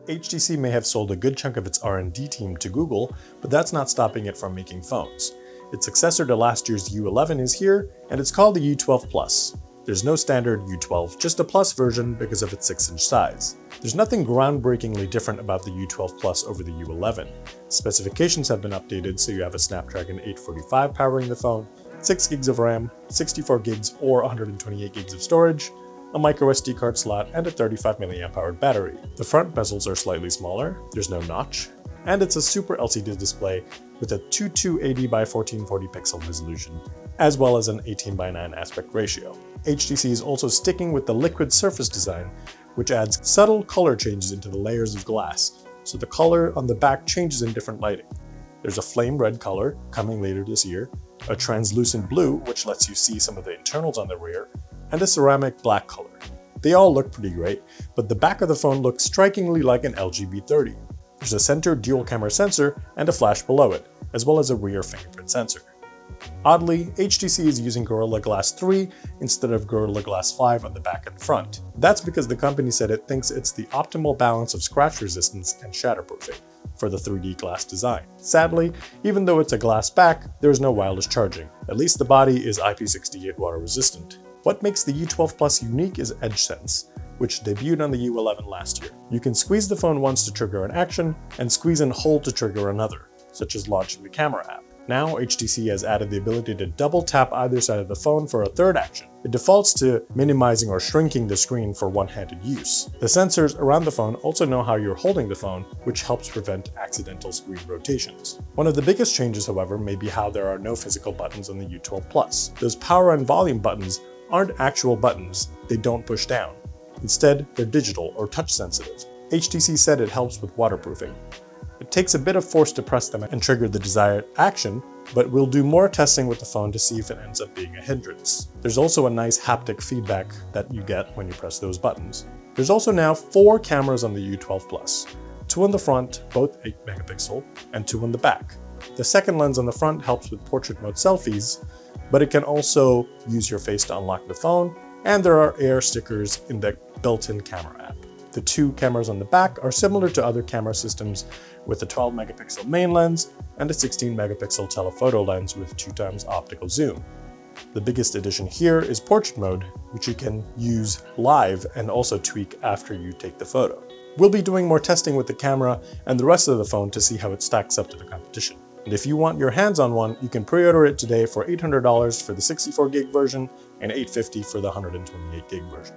HTC may have sold a good chunk of its R&D team to Google, but that's not stopping it from making phones. Its successor to last year's U11 is here, and it's called the U12 Plus. There's no standard U12, just a Plus version because of its 6-inch size. There's nothing groundbreakingly different about the U12 Plus over the U11. Specifications have been updated, so you have a Snapdragon 845 powering the phone, 6 gigs of RAM, 64 gigs or 128 gigs of storage, a microSD card slot, and a 35 mAh battery. The front bezels are slightly smaller, there's no notch, and it's a Super LCD display with a 2280 by 1440 pixel resolution, as well as an 18:9 aspect ratio. HTC is also sticking with the liquid surface design, which adds subtle color changes into the layers of glass, so the color on the back changes in different lighting. There's a flame red color, coming later this year, a translucent blue, which lets you see some of the internals on the rear, and a ceramic black color. They all look pretty great, but the back of the phone looks strikingly like an LG B30. There's a center dual camera sensor and a flash below it, as well as a rear fingerprint sensor. Oddly, HTC is using Gorilla Glass 3 instead of Gorilla Glass 5 on the back and front. That's because the company said it thinks it's the optimal balance of scratch resistance and shatterproofing for the 3D glass design. Sadly, even though it's a glass back, there is no wireless charging. At least the body is IP68 water resistant. What makes the U12 Plus unique is Edgesense, which debuted on the U11 last year. You can squeeze the phone once to trigger an action, and squeeze and hold to trigger another, such as launching the camera app. Now, HTC has added the ability to double tap either side of the phone for a third action. It defaults to minimizing or shrinking the screen for one-handed use. The sensors around the phone also know how you're holding the phone, which helps prevent accidental screen rotations. One of the biggest changes, however, may be how there are no physical buttons on the U12 Plus. Those power and volume buttons aren't actual buttons, they don't push down. Instead, they're digital or touch sensitive. HTC said it helps with waterproofing. It takes a bit of force to press them and trigger the desired action, but we'll do more testing with the phone to see if it ends up being a hindrance. There's also a nice haptic feedback that you get when you press those buttons. There's also now 4 cameras on the U12 Plus, 2 on the front, both 8 megapixel, and 2 on the back. The second lens on the front helps with portrait mode selfies, but it can also use your face to unlock the phone, and there are air stickers in the built-in camera app. The 2 cameras on the back are similar to other camera systems with a 12 megapixel main lens and a 16 megapixel telephoto lens with 2x optical zoom. The biggest addition here is portrait mode, which you can use live and also tweak after you take the photo. We'll be doing more testing with the camera and the rest of the phone to see how it stacks up to the competition. And if you want your hands on one, you can pre-order it today for $800 for the 64 gig version and $850 for the 128 gig version.